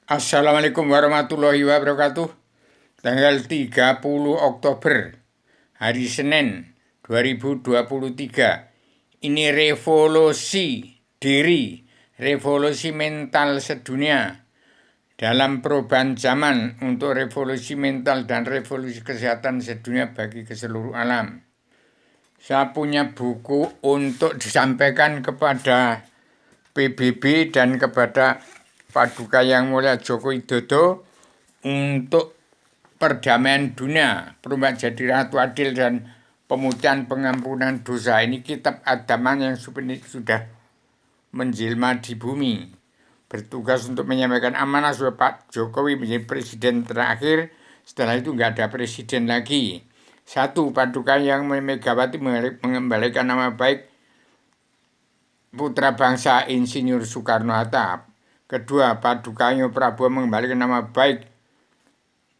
Assalamualaikum warahmatullahi wabarakatuh. Tanggal 30 Oktober, hari Senin 2023. Ini revolusi diri, revolusi mental sedunia dalam perubahan zaman untuk revolusi mental dan revolusi kesehatan sedunia bagi seluruh alam. Saya punya buku untuk disampaikan kepada PBB dan kepada Paduka Yang Mulia Joko Widodo untuk perdamaian dunia, perubahan jadi ratu adil dan pemutihan pengampunan dosa. Ini kitab agama yang sudah menjelma di bumi. Bertugas untuk menyampaikan amanah supaya Pak Jokowi menjadi presiden terakhir. Setelah itu nggak ada presiden lagi. Satu, Paduka Yang Megawati mengembalikan nama baik putra bangsa Insinyur Soekarno-Hatta. Kedua, Paduka Yang Prabowo mengembalikan nama baik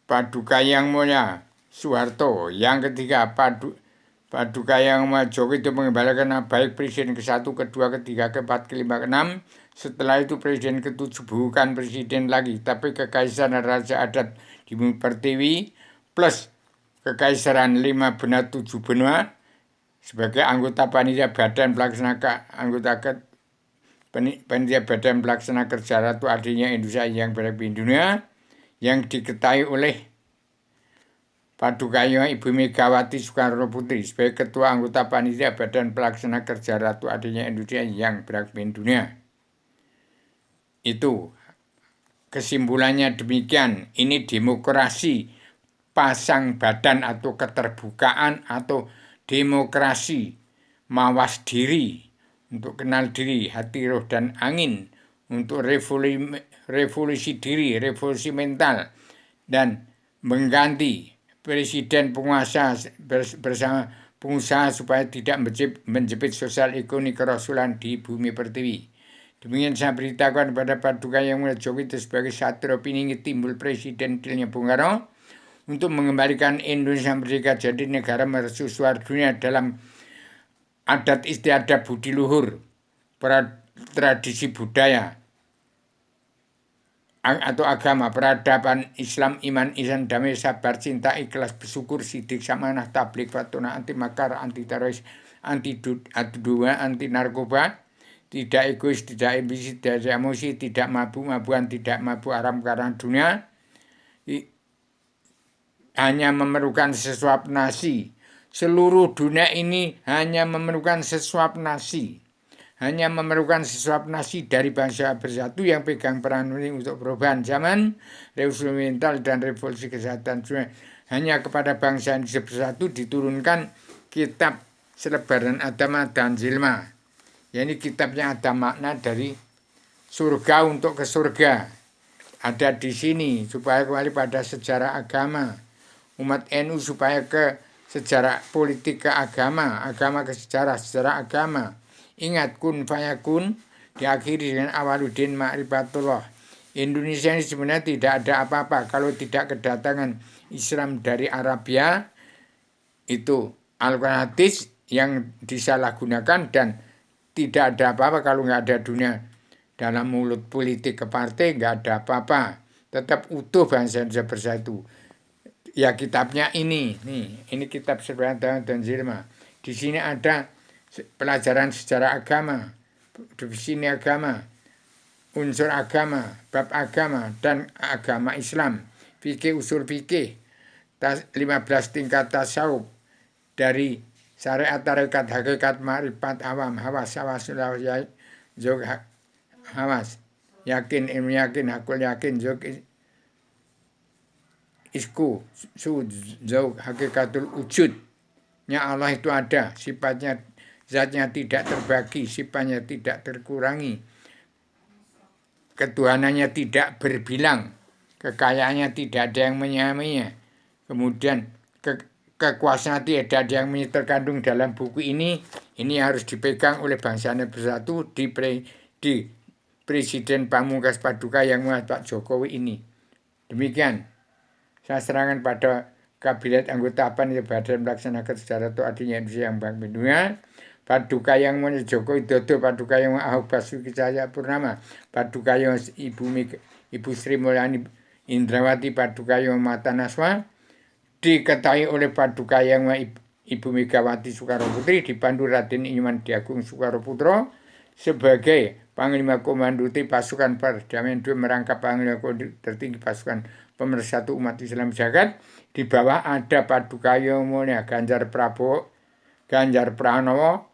Paduka Yang Mulia Soeharto. Yang ketiga, Paduka Yang Mulia Jokowi itu mengembalikan nama baik Presiden ke-1, kedua, ketiga, keempat, kelima, keenam. Setelah itu Presiden ke-7 bukan presiden lagi, tapi Kekaisaran Raja Adat di Bumi Pertiwi plus Kekaisaran 5 Benua 7 Benua sebagai anggota panitia badan pelaksana kerja Ratu Adilnya Indonesia yang berada di dunia, yang diketahui oleh Paduka Yang Ibu Megawati Soekarno Putri sebagai ketua anggota panitia badan pelaksana kerja Ratu Adilnya Indonesia yang berada di dunia. Itu kesimpulannya demikian. Ini demokrasi pasang badan atau keterbukaan atau demokrasi mawas diri, untuk kenal diri, hati, roh, dan angin, untuk revolusi diri, revolusi mental, dan mengganti presiden penguasa bersama pengusaha supaya tidak menjepit sosial ekonomi kerasulan di bumi pertiwi. Demikian saya beritakan kepada Paduka Yang Mulia Jokowi sebagai satu opini timbul presiden tilnya Bung Karno untuk mengembalikan Indonesia merdeka jadi negara mercusuar dunia dalam adat istiadat budi luhur, tradisi budaya atau agama, peradaban Islam, iman, ihsan, damai, sabar, cinta, ikhlas, bersyukur, sidik, samanah, tablik, fatuna, anti makar, anti teroris, anti dua, anti narkoba, tidak egois, tidak ambisi, tidak emosi, tidak mabuk-mabukan, tidak mabuk haram karena dunia, hanya memerlukan sesuap nasi. Seluruh dunia ini hanya memerlukan sesuap nasi. Hanya memerlukan sesuap nasi dari bangsa bersatu yang pegang peran penting untuk perubahan zaman, revolusi mental, dan revolusi kesehatan. Hanya kepada bangsa Indonesia bersatu diturunkan kitab Selebaran Agama dan Jilma. Ya, ini kitabnya ada makna dari surga untuk ke surga. Ada di sini supaya kembali pada sejarah agama. Umat NU supaya ke sejarah politik ke agama, agama ke sejarah, sejarah agama. Ingat kun fayakun diakhiri dengan awaludin ma'rifatullah. Indonesia ini sebenarnya tidak ada apa-apa kalau tidak kedatangan Islam dari Arabia, itu Al-Quran hadis yang disalahgunakan, dan tidak ada apa-apa kalau nggak ada dunia. Dalam mulut politik ke partai nggak ada apa-apa, tetap utuh bangsa Indonesia bersatu. Ya kitabnya ini kitab Selebaran dan Jilma. Di sini ada pelajaran sejarah agama, definisi agama, unsur agama, bab agama, dan agama Islam, fikih, usul fikih, 15 tingkat tasawuf, dari syariat, tarekat, hakikat, ma'rifat, awam, hawas, zog, hawas, yakin, ilmu yakin, hakul yakin, zog, isku, zog, hakikatul wujudnya Allah itu ada, sifatnya, zatnya tidak terbagi, sifatnya tidak terkurangi, ketuhanannya tidak berbilang, kekayaannya tidak ada yang menyamainya, kemudian kekuasaan tidak ada yang terkandung dalam buku ini harus dipegang oleh bangsa bersatu di Presiden Pamungkas Paduka Yang Mulia Pak Jokowi ini. Demikian saya serahkan pada kabinet anggota Badan Pelaksana Kerja Ratu Adilnya Indonesia yang Bank Dunia, Padukayang Joko Widodo, Padukayang Ahok Basuki Cahayapurnama, Padukayang Ibu Sri Mulyani Indrawati, Padukayang Mata Naswa, diketahui oleh Padukayang Ibu Megawati Soekarnoputri, dipandu Raden Iman Diagung Soekarnoputro sebagai Panglima Komando T Pasukan Perdamaian II merangkap Panglima Komando tertinggi Pasukan Pemersatu Umat Islam Jagat. Di bawah ada Padukayang Mulya Ganjar Pranowo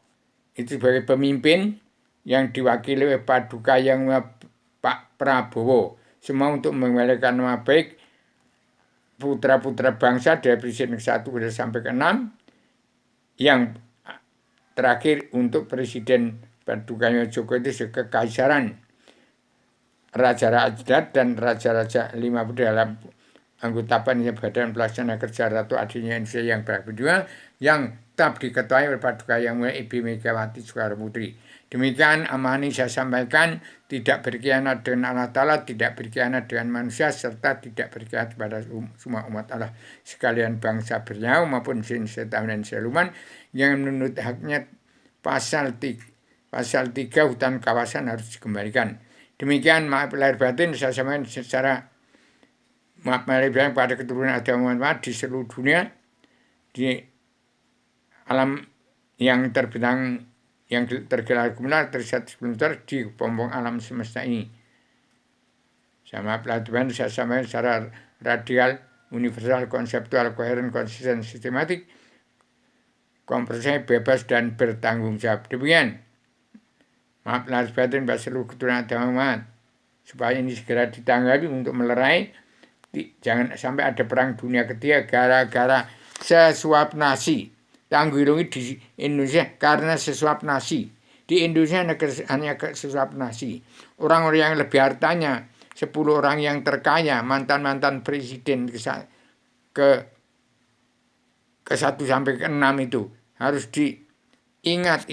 itu sebagai pemimpin yang diwakili oleh Padukayang Pak Prabowo. Semua untuk memberikan nama baik putra-putra bangsa dari presiden ke-1 sampai ke-6. Yang terakhir untuk presiden Padukayang Joko itu kekaisaran Raja-Raja dan Raja-Raja 50 dalam anggota panitia Badan Pelaksana Kerja Ratu Adanya Indonesia yang kedua yang tetap diketuai oleh Padukayang Ibu Megawati Soekarnoputri. Demikian amani saya sampaikan, tidak berkhianat dengan Allah Ta'ala, tidak berkhianat dengan manusia, serta tidak berkhianat kepada semua umat Allah sekalian bangsa bernyawa maupun jin, setan, dan siluman yang menurut haknya pasal 3 hutan kawasan harus dikembalikan. Demikian maaf lahir batin saya sampaikan secara maaf lahir batin pada keturunan agama Muhammad di seluruh dunia, di alam yang terbentang, yang tergelar gemilang, tersirat sebentar di pompong alam semesta ini. Sama pelajaran saya sampaikan secara radial, universal, konseptual, koheren, konsisten, sistematik, komprehensif, bebas, dan bertanggung jawab. Demikian. Maaf lahir batin bagi seluruh keturunan agama Muhammad. Supaya ini segera ditanggapi untuk melerai. Jangan sampai ada perang dunia ketiga gara-gara sesuap nasi. Tangguhlungi di Indonesia karena sesuap nasi. Di Indonesia hanya sesuap nasi. Orang-orang yang lebih hartanya, 10 orang yang terkaya, mantan-mantan presiden ke 1 sampai ke 6 itu harus diingat.